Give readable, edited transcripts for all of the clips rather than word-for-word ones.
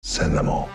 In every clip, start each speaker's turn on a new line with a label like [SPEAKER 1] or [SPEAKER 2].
[SPEAKER 1] Send them all.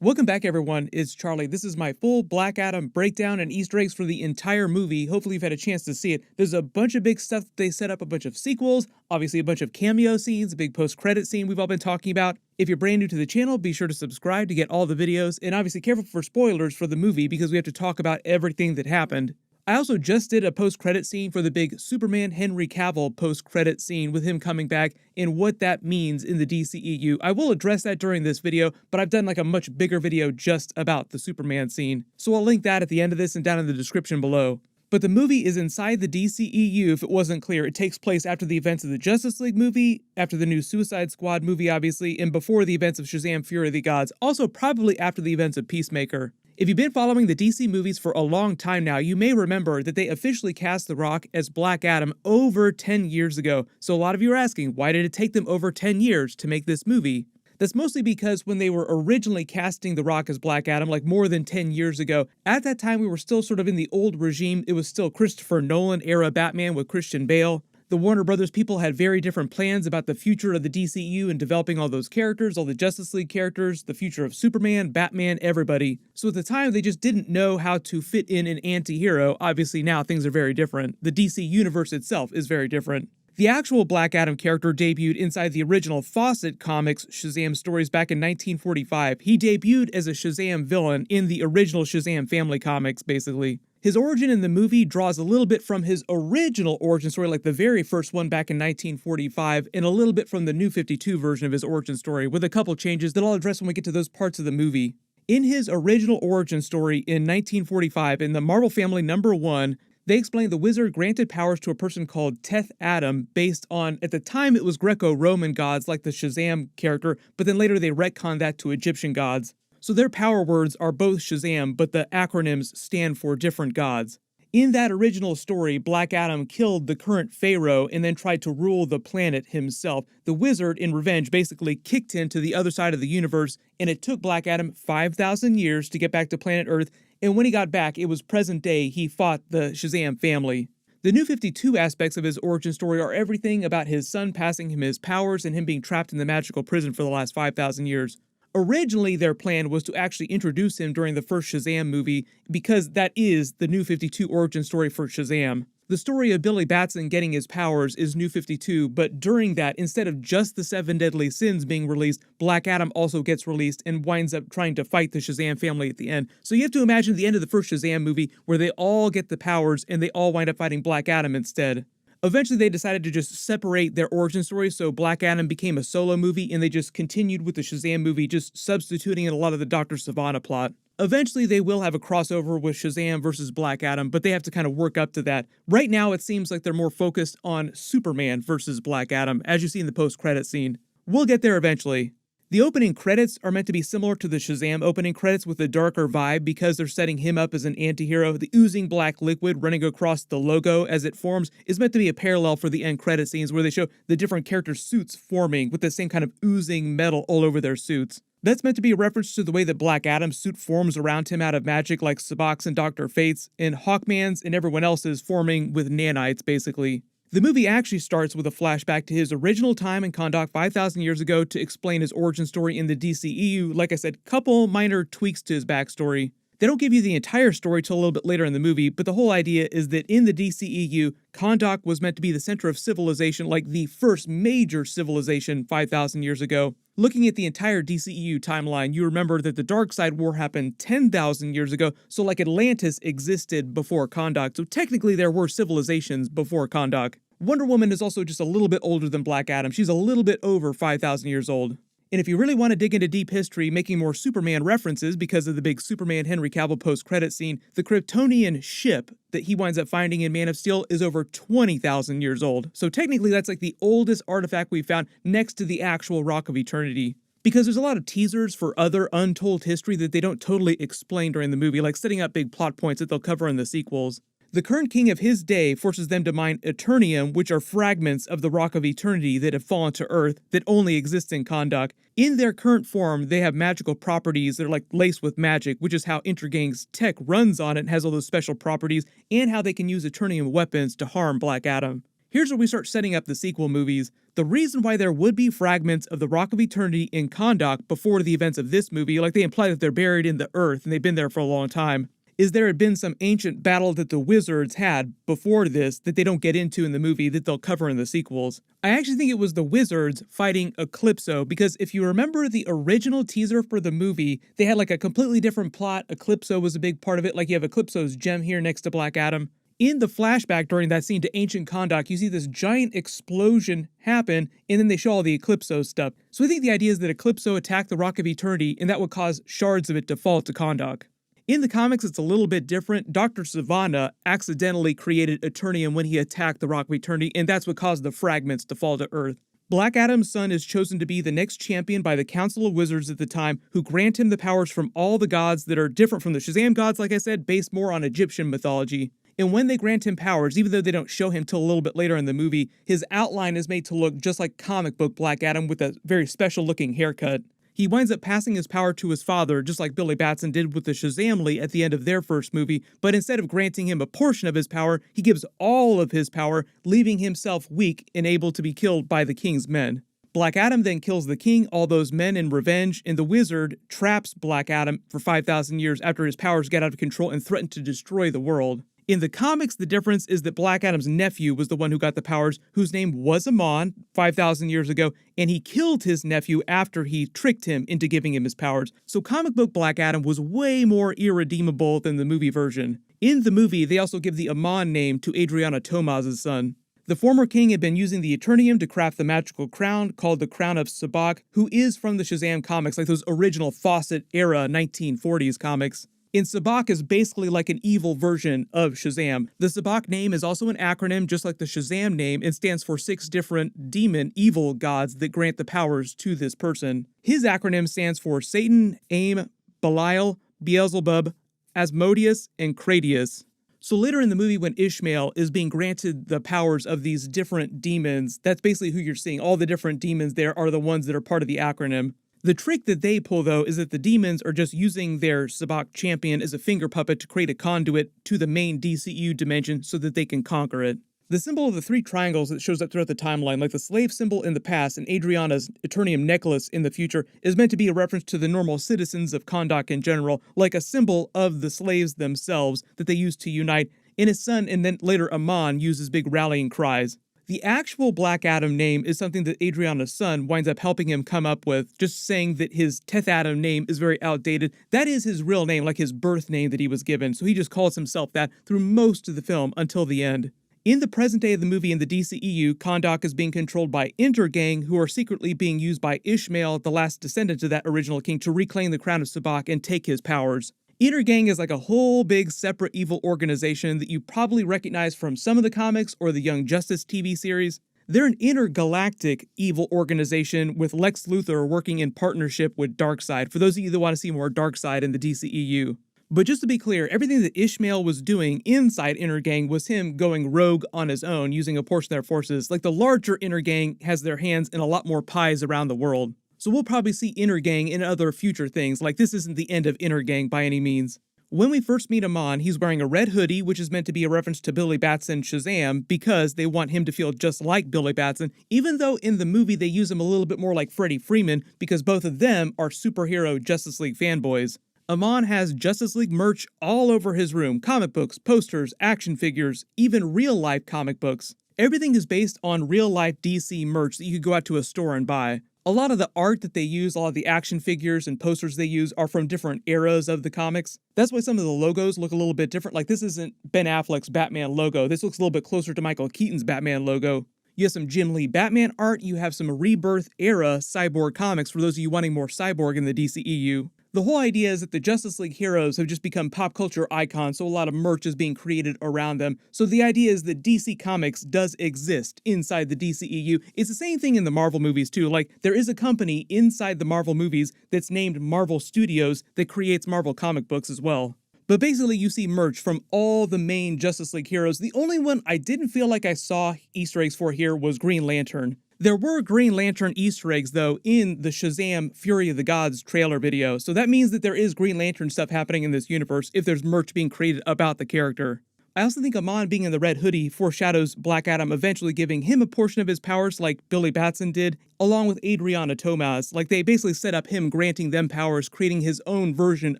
[SPEAKER 2] Welcome back, everyone. It's Charlie. This is my full Black Adam breakdown and Easter eggs for the entire movie. Hopefully you've had a chance to see it. There's a bunch of big stuff. They set up a bunch of sequels, obviously a bunch of cameo scenes, a big post-credit scene we've all been talking about. If you're brand new to the channel, be sure to subscribe to get all the videos, and obviously careful for spoilers for the movie because we have to talk about everything that happened. I also just did a post-credit scene for the big Superman Henry Cavill post-credit scene with him coming back and what that means in the DCEU. I will address that during this video, but I've done like a much bigger video just about the Superman scene. So I'll link that at the end of this and down in the description below. But the movie is inside the DCEU if it wasn't clear. It takes place after the events of the Justice League movie, after the new Suicide Squad movie obviously, and before the events of Shazam! Fury of the Gods, also probably after the events of Peacemaker. If you've been following the DC movies for a long time now, you may remember that they officially cast The Rock as Black Adam over 10 years ago. So a lot of you are asking, why did it take them over 10 years to make this movie? That's mostly because when they were originally casting The Rock as Black Adam, like more than 10 years ago, at that time we were still sort of in the old regime. It was still Christopher Nolan era Batman with Christian Bale. The Warner Brothers people had very different plans about the future of the DCU and developing all those characters, all the Justice League characters, the future of Superman, Batman, everybody. So at the time, they just didn't know how to fit in an anti-hero. Obviously now things are very different. The DC universe itself is very different. The actual Black Adam character debuted inside the original Fawcett Comics Shazam stories back in 1945. He debuted as a Shazam villain in the original Shazam family comics, basically. His origin in the movie draws a little bit from his original origin story, like the very first one back in 1945, and a little bit from the New 52 version of his origin story, with a couple changes that I'll address when we get to those parts of the movie. In his original origin story in 1945, in the Marvel Family #1, they explained the wizard granted powers to a person called Teth Adam based on, at the time it was Greco-Roman gods like the Shazam character, but then later they retconned that to Egyptian gods. So their power words are both Shazam, but the acronyms stand for different gods. In that original story, Black Adam killed the current pharaoh and then tried to rule the planet himself. The wizard, in revenge, basically kicked him to the other side of the universe, and it took Black Adam 5,000 years to get back to planet Earth, and when he got back, it was present day. He fought the Shazam family. The New 52 aspects of his origin story are everything about his son passing him his powers and him being trapped in the magical prison for the last 5,000 years. Originally, their plan was to actually introduce him during the first Shazam movie, because that is the New 52 origin story for Shazam. The story of Billy Batson getting his powers is New 52, but during that, instead of just the 7 deadly sins being released, Black Adam also gets released and winds up trying to fight the Shazam family at the end. So you have to imagine the end of the first Shazam movie where they all get the powers and they all wind up fighting Black Adam instead. Eventually, they decided to just separate their origin stories, so Black Adam became a solo movie, and they just continued with the Shazam movie, just substituting in a lot of the Dr. Sivana plot. Eventually, they will have a crossover with Shazam versus Black Adam, but they have to kind of work up to that. Right now, it seems like they're more focused on Superman versus Black Adam, as you see in the post-credit scene. We'll get there eventually. The opening credits are meant to be similar to the Shazam opening credits with a darker vibe because they're setting him up as an anti-hero. The oozing black liquid running across the logo as it forms is meant to be a parallel for the end credit scenes where they show the different characters' suits forming with the same kind of oozing metal all over their suits. That's meant to be a reference to the way that Black Adam's suit forms around him out of magic like Sabac's and Dr. Fate's, and Hawkman's and everyone else's forming with nanites, basically. The movie actually starts with a flashback to his original time in Kahndaq 5,000 years ago to explain his origin story in the DCEU. Like I said, couple minor tweaks to his backstory. They don't give you the entire story till a little bit later in the movie, but the whole idea is that in the DCEU, Kahndaq was meant to be the center of civilization, like the first major civilization 5,000 years ago. Looking at the entire DCEU timeline, you remember that the Darkseid War happened 10,000 years ago, so like Atlantis existed before Kahndaq, so technically there were civilizations before Kahndaq. Wonder Woman is also just a little bit older than Black Adam. She's a little bit over 5,000 years old. And if you really want to dig into deep history, making more Superman references because of the big Superman Henry Cavill post-credit scene, the Kryptonian ship that he winds up finding in Man of Steel is over 20,000 years old. So technically that's like the oldest artifact we've found next to the actual Rock of Eternity. Because there's a lot of teasers for other untold history that they don't totally explain during the movie, like setting up big plot points that they'll cover in the sequels. The current king of his day forces them to mine Eternium, which are fragments of the Rock of Eternity that have fallen to Earth that only exist in Kahndaq. In their current form, they have magical properties that are like laced with magic, which is how Intergang's tech runs on it and has all those special properties, and how they can use Eternium weapons to harm Black Adam. Here's where we start setting up the sequel movies. The reason why there would be fragments of the Rock of Eternity in Kahndaq before the events of this movie, like they imply that they're buried in the earth and they've been there for a long time, is there had been some ancient battle that the wizards had before this that they don't get into in the movie that they'll cover in the sequels. I actually think it was the wizards fighting Eclipso, because if you remember the original teaser for the movie, they had like a completely different plot. Eclipso was a big part of it, like you have Eclipso's gem here next to Black Adam. In the flashback during that scene to ancient Kahndaq, you see this giant explosion happen, and then they show all the Eclipso stuff. So I think the idea is that Eclipso attacked the Rock of Eternity, and that would cause shards of it to fall to Kahndaq. In the comics, it's a little bit different. Dr. Sivana accidentally created Eternium when he attacked the Rock of Eternity, and that's what caused the fragments to fall to Earth. Black Adam's son is chosen to be the next champion by the Council of Wizards at the time, who grant him the powers from all the gods that are different from the Shazam gods, like I said, based more on Egyptian mythology. And when they grant him powers, even though they don't show him till a little bit later in the movie, his outline is made to look just like comic book Black Adam with a very special looking haircut. He winds up passing his power to his father, just like Billy Batson did with the Shazamly at the end of their first movie, but instead of granting him a portion of his power, he gives all of his power, leaving himself weak and able to be killed by the king's men. Black Adam then kills the king, all those men in revenge, and the wizard traps Black Adam for 5,000 years after his powers get out of control and threaten to destroy the world. In the comics, the difference is that Black Adam's nephew was the one who got the powers, whose name was Amon 5,000 years ago, and he killed his nephew after he tricked him into giving him his powers. So comic book Black Adam was way more irredeemable than the movie version. In the movie, they also give the Amon name to Adriana Tomaz's son. The former king had been using the Eternium to craft the magical crown called the Crown of Sabak, who is from the Shazam comics, like those original Fawcett-era 1940s comics. And Sabak is basically like an evil version of Shazam. The Sabak name is also an acronym, just like the Shazam name, and stands for 6 different demon evil gods that grant the powers to this person. His acronym stands for Satan, Aim, Belial, Beelzebub, Asmodeus, and Cratius. So later in the movie, when Ishmael is being granted the powers of these different demons, that's basically who you're seeing. All the different demons there are the ones that are part of the acronym. The trick that they pull, though, is that the demons are just using their Sabak champion as a finger puppet to create a conduit to the main DCU dimension so that they can conquer it. The symbol of the 3 triangles that shows up throughout the timeline, like the slave symbol in the past and Adriana's Eternium necklace in the future, is meant to be a reference to the normal citizens of Kahndaq in general, like a symbol of the slaves themselves that they use to unite, and his son and then later Amon uses big rallying cries. The actual Black Adam name is something that Adriana's son winds up helping him come up with, just saying that his Teth Adam name is very outdated. That is his real name, like his birth name that he was given, so he just calls himself that through most of the film until the end. In the present day of the movie in the DCEU, Kahndaq is being controlled by Intergang, who are secretly being used by Ishmael, the last descendant of that original king, to reclaim the crown of Sabak and take his powers. Intergang is like a whole big separate evil organization that you probably recognize from some of the comics or the Young Justice TV series. They're an intergalactic evil organization with Lex Luthor working in partnership with Darkseid, for those of you that want to see more Darkseid in the DCEU. But just to be clear, everything that Ishmael was doing inside Intergang was him going rogue on his own, using a portion of their forces. Like the larger Intergang has their hands in a lot more pies around the world. So we'll probably see Intergang in other future things, like this isn't the end of Intergang by any means. When we first meet Amon, he's wearing a red hoodie, which is meant to be a reference to Billy Batson Shazam, because they want him to feel just like Billy Batson, even though in the movie they use him a little bit more like Freddie Freeman, because both of them are superhero Justice League fanboys. Amon has Justice League merch all over his room, comic books, posters, action figures, even real-life comic books. Everything is based on real-life DC merch that you could go out to a store and buy. A lot of the art that they use, a lot of the action figures and posters they use are from different eras of the comics. That's why some of the logos look a little bit different. Like this isn't Ben Affleck's Batman logo. This looks a little bit closer to Michael Keaton's Batman logo. You have some Jim Lee Batman art. You have some Rebirth era Cyborg comics for those of you wanting more Cyborg in the DCEU. The whole idea is that the Justice League heroes have just become pop culture icons, so a lot of merch is being created around them. So the idea is that DC Comics does exist inside the DCEU. It's the same thing in the Marvel movies too. Like there is a company inside the Marvel movies that's named Marvel Studios that creates Marvel comic books as well. But basically you see merch from all the main Justice League heroes. The only one I didn't feel like I saw Easter eggs for here was Green Lantern. There were Green Lantern Easter eggs, though, in the Shazam Fury of the Gods trailer video, so that means that there is Green Lantern stuff happening in this universe if there's merch being created about the character. I also think Amon being in the red hoodie foreshadows Black Adam eventually giving him a portion of his powers like Billy Batson did, along with Adriana Tomaz. Like they basically set up him granting them powers, creating his own version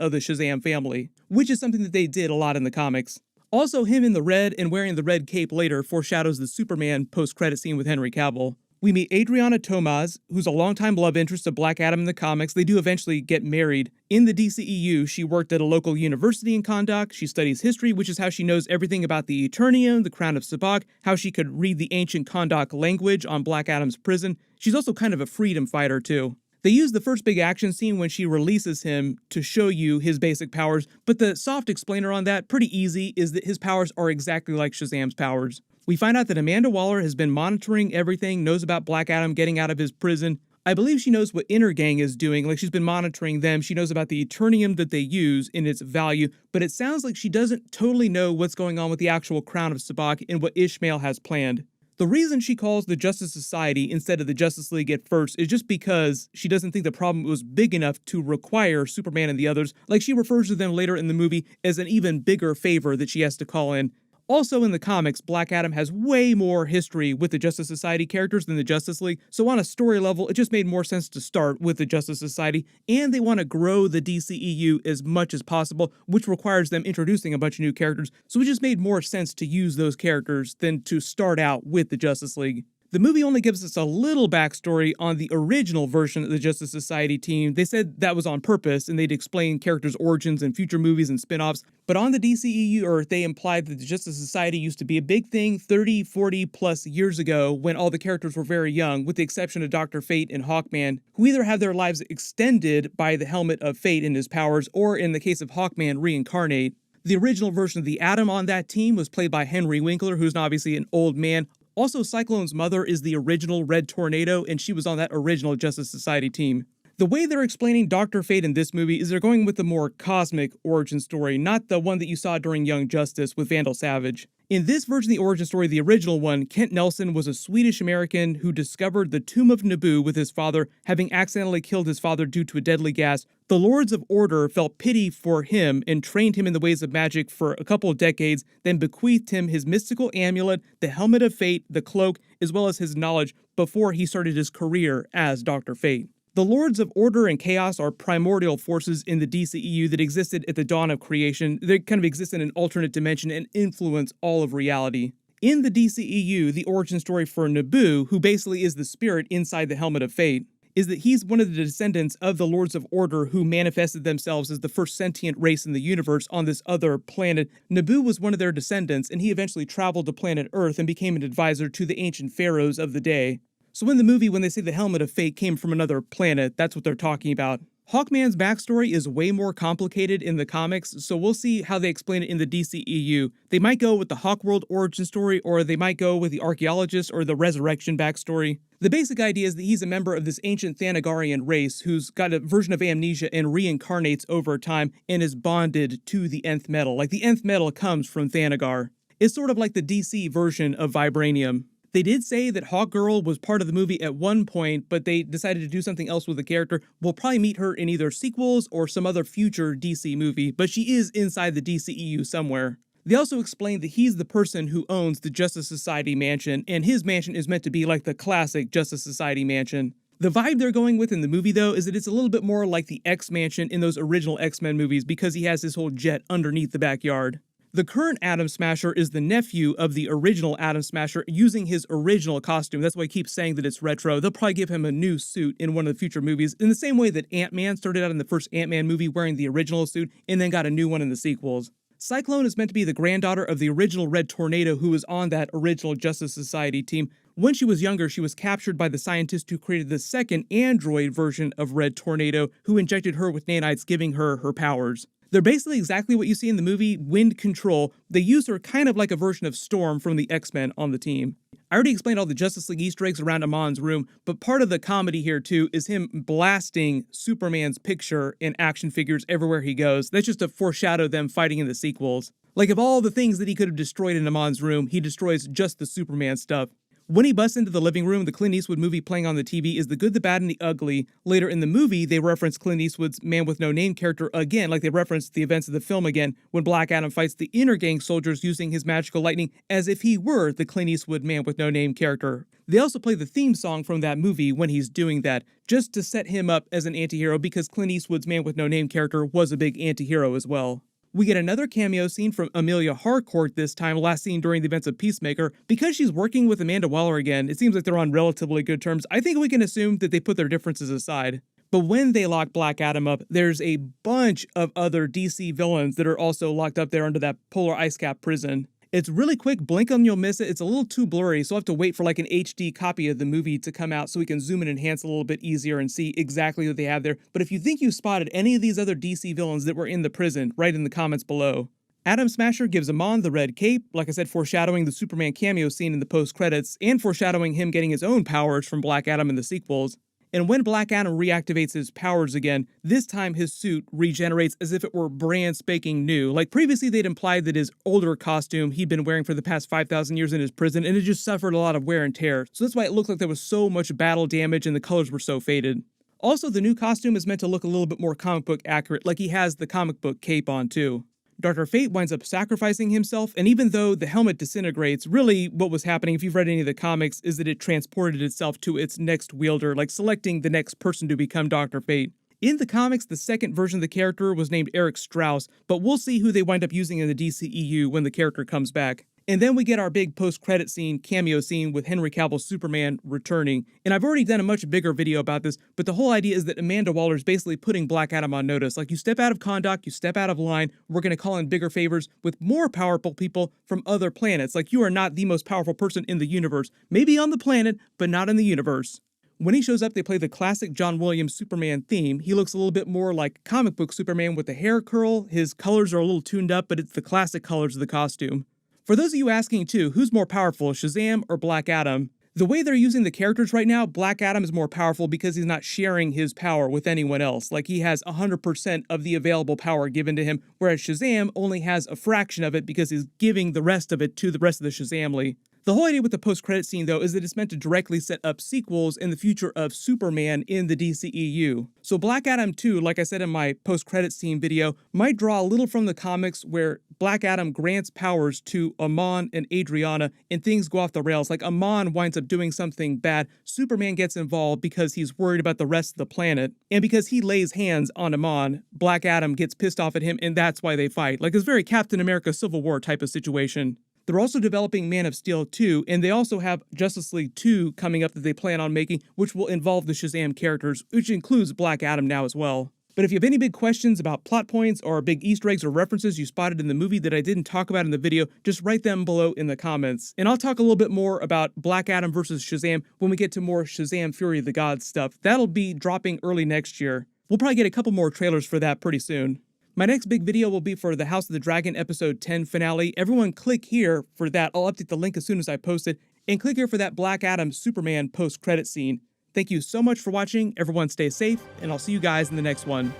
[SPEAKER 2] of the Shazam family, which is something that they did a lot in the comics. Also, him in the red and wearing the red cape later foreshadows the Superman post-credit scene with Henry Cavill. We meet Adriana Tomaz, who's a longtime love interest of Black Adam in the comics. They do eventually get married. In the DCEU, she worked at a local university in Kahndaq. She studies history, which is how she knows everything about the Eternium, the Crown of Sabak, how she could read the ancient Kahndaq language on Black Adam's prison. She's also kind of a freedom fighter, too. They use the first big action scene when she releases him to show you his basic powers, but the soft explainer on that, pretty easy, is that his powers are exactly like Shazam's powers. We find out that Amanda Waller has been monitoring everything, knows about Black Adam getting out of his prison. I believe she knows what Inner Gang is doing, like she's been monitoring them. She knows about the Eternium that they use in its value, but it sounds like she doesn't totally know what's going on with the actual Crown of Sabak and what Ishmael has planned. The reason she calls the Justice Society instead of the Justice League at first is just because she doesn't think the problem was big enough to require Superman and the others, like she refers to them later in the movie as an even bigger favor that she has to call in. Also in the comics, Black Adam has way more history with the Justice Society characters than the Justice League, so on a story level, it just made more sense to start with the Justice Society, and they want to grow the DCEU as much as possible, which requires them introducing a bunch of new characters, so it just made more sense to use those characters than to start out with the Justice League. The movie only gives us a little backstory on the original version of the Justice Society team. They said that was on purpose, and they'd explain characters' origins in future movies and spin-offs. But on the DCEU Earth, they implied that the Justice Society used to be a big thing 30, 40 plus years ago when all the characters were very young, with the exception of Dr. Fate and Hawkman, who either have their lives extended by the helmet of Fate and his powers, or in the case of Hawkman, reincarnate. The original version of the Atom on that team was played by Henry Winkler, who's obviously an old man. Also, Cyclone's mother is the original Red Tornado, and she was on that original Justice Society team. The way they're explaining Dr. Fate in this movie is they're going with the more cosmic origin story, not the one that you saw during Young Justice with Vandal Savage. In this version of the origin story, the original one, Kent Nelson was a Swedish-American who discovered the Tomb of Naboo with his father, having accidentally killed his father due to a deadly gas. The Lords of Order felt pity for him and trained him in the ways of magic for a couple of decades, then bequeathed him his mystical amulet, the Helmet of Fate, the cloak, as well as his knowledge before he started his career as Dr. Fate. The Lords of Order and Chaos are primordial forces in the DCEU that existed at the dawn of creation. They kind of exist in an alternate dimension and influence all of reality. In the DCEU, the origin story for Naboo, who basically is the spirit inside the Helmet of Fate, is that he's one of the descendants of the Lords of Order who manifested themselves as the first sentient race in the universe on this other planet. Naboo was one of their descendants, and he eventually traveled to planet Earth and became an advisor to the ancient pharaohs of the day. So in the movie, when they say the Helmet of Fate came from another planet, that's what they're talking about. Hawkman's backstory is way more complicated in the comics, so we'll see how they explain it in the DCEU. They might go with the Hawkworld origin story, or they might go with the archaeologist or the resurrection backstory. The basic idea is that he's a member of this ancient Thanagarian race who's got a version of amnesia and reincarnates over time and is bonded to the Nth metal. Like the Nth metal comes from Thanagar. It's sort of like the DC version of Vibranium. They did say that Hawkgirl was part of the movie at one point, but they decided to do something else with the character. We'll probably meet her in either sequels or some other future DC movie, but she is inside the DCEU somewhere. They also explained that he's the person who owns the Justice Society mansion, and his mansion is meant to be like the classic Justice Society mansion. The vibe they're going with in the movie, though, is that it's a little bit more like the X-Mansion in those original X-Men movies because he has his whole jet underneath the backyard. The current Atom Smasher is the nephew of the original Atom Smasher using his original costume. That's why I keep saying that it's retro. They'll probably give him a new suit in one of the future movies, in the same way that Ant-Man started out in the first Ant-Man movie wearing the original suit and then got a new one in the sequels. Cyclone is meant to be the granddaughter of the original Red Tornado who was on that original Justice Society team. When she was younger, she was captured by the scientist who created the second android version of Red Tornado, who injected her with nanites, giving her her powers. They're basically exactly what you see in the movie Wind Control. They use her kind of like a version of Storm from the X-Men on the team. I already explained all the Justice League Easter eggs around Amon's room, but part of the comedy here too is him blasting Superman's picture and action figures everywhere he goes. That's just to foreshadow them fighting in the sequels. Like of all the things that he could have destroyed in Amon's room, he destroys just the Superman stuff. When he busts into the living room, the Clint Eastwood movie playing on the TV is The Good, the Bad, and the Ugly. Later in the movie, they reference Clint Eastwood's Man with No Name character again, like they referenced the events of the film again, when Black Adam fights the inner gang soldiers using his magical lightning as if he were the Clint Eastwood Man with No Name character. They also play the theme song from that movie when he's doing that, just to set him up as an anti-hero because Clint Eastwood's Man with No Name character was a big anti-hero as well. We get another cameo scene from Amelia Harcourt this time, last seen during the events of Peacemaker. Because she's working with Amanda Waller again, it seems like they're on relatively good terms. I think we can assume that they put their differences aside. But when they lock Black Adam up, there's a bunch of other DC villains that are also locked up there under that polar ice cap prison. It's really quick, blink and you'll miss it. It's a little too blurry, so I'll have to wait for like an HD copy of the movie to come out so we can zoom and enhance a little bit easier and see exactly what they have there. But if you think you spotted any of these other DC villains that were in the prison, write in the comments below. Atom Smasher gives Amon the red cape, like I said, foreshadowing the Superman cameo scene in the post-credits, and foreshadowing him getting his own powers from Black Adam in the sequels. And when Black Adam reactivates his powers again, this time his suit regenerates as if it were brand spanking new. Like previously they'd implied that his older costume he'd been wearing for the past 5,000 years in his prison, and it just suffered a lot of wear and tear. So that's why it looked like there was so much battle damage and the colors were so faded. Also, the new costume is meant to look a little bit more comic book accurate, like he has the comic book cape on too. Dr. Fate winds up sacrificing himself, and even though the helmet disintegrates, really what was happening, if you've read any of the comics, is that it transported itself to its next wielder, like selecting the next person to become Dr. Fate. In the comics, the second version of the character was named Eric Strauss, but we'll see who they wind up using in the DCEU when the character comes back. And then we get our big post-credit scene, cameo scene with Henry Cavill's Superman returning. And I've already done a much bigger video about this, but the whole idea is that Amanda Waller is basically putting Black Adam on notice. Like, you step out of conduct, you step out of line, we're going to call in bigger favors with more powerful people from other planets. Like, you are not the most powerful person in the universe. Maybe on the planet, but not in the universe. When he shows up, they play the classic John Williams Superman theme. He looks a little bit more like comic book Superman with the hair curl. His colors are a little tuned up, but it's the classic colors of the costume. For those of you asking too, who's more powerful, Shazam or Black Adam? The way they're using the characters right now, Black Adam is more powerful because he's not sharing his power with anyone else. Like, he has 100% of the available power given to him, whereas Shazam only has a fraction of it because he's giving the rest of it to the rest of the Shazamly. The whole idea with the post-credit scene, though, is that it's meant to directly set up sequels in the future of Superman in the DCEU. So Black Adam 2, like I said in my post-credit scene video, might draw a little from the comics where Black Adam grants powers to Amon and Adriana and things go off the rails. Like, Amon winds up doing something bad, Superman gets involved because he's worried about the rest of the planet, and because he lays hands on Amon, Black Adam gets pissed off at him and that's why they fight. Like, it's very Captain America Civil War type of situation. They're also developing Man of Steel 2, and they also have Justice League 2 coming up that they plan on making, which will involve the Shazam characters, which includes Black Adam now as well. But if you have any big questions about plot points or big Easter eggs or references you spotted in the movie that I didn't talk about in the video, just write them below in the comments. And I'll talk a little bit more about Black Adam versus Shazam when we get to more Shazam Fury of the Gods stuff. That'll be dropping early next year. We'll probably get a couple more trailers for that pretty soon. My next big video will be for the House of the Dragon episode 10 finale. Everyone click here for that. I'll update the link as soon as I post it. And click here for that Black Adam Superman post-credit scene. Thank you so much for watching. Everyone stay safe, and I'll see you guys in the next one.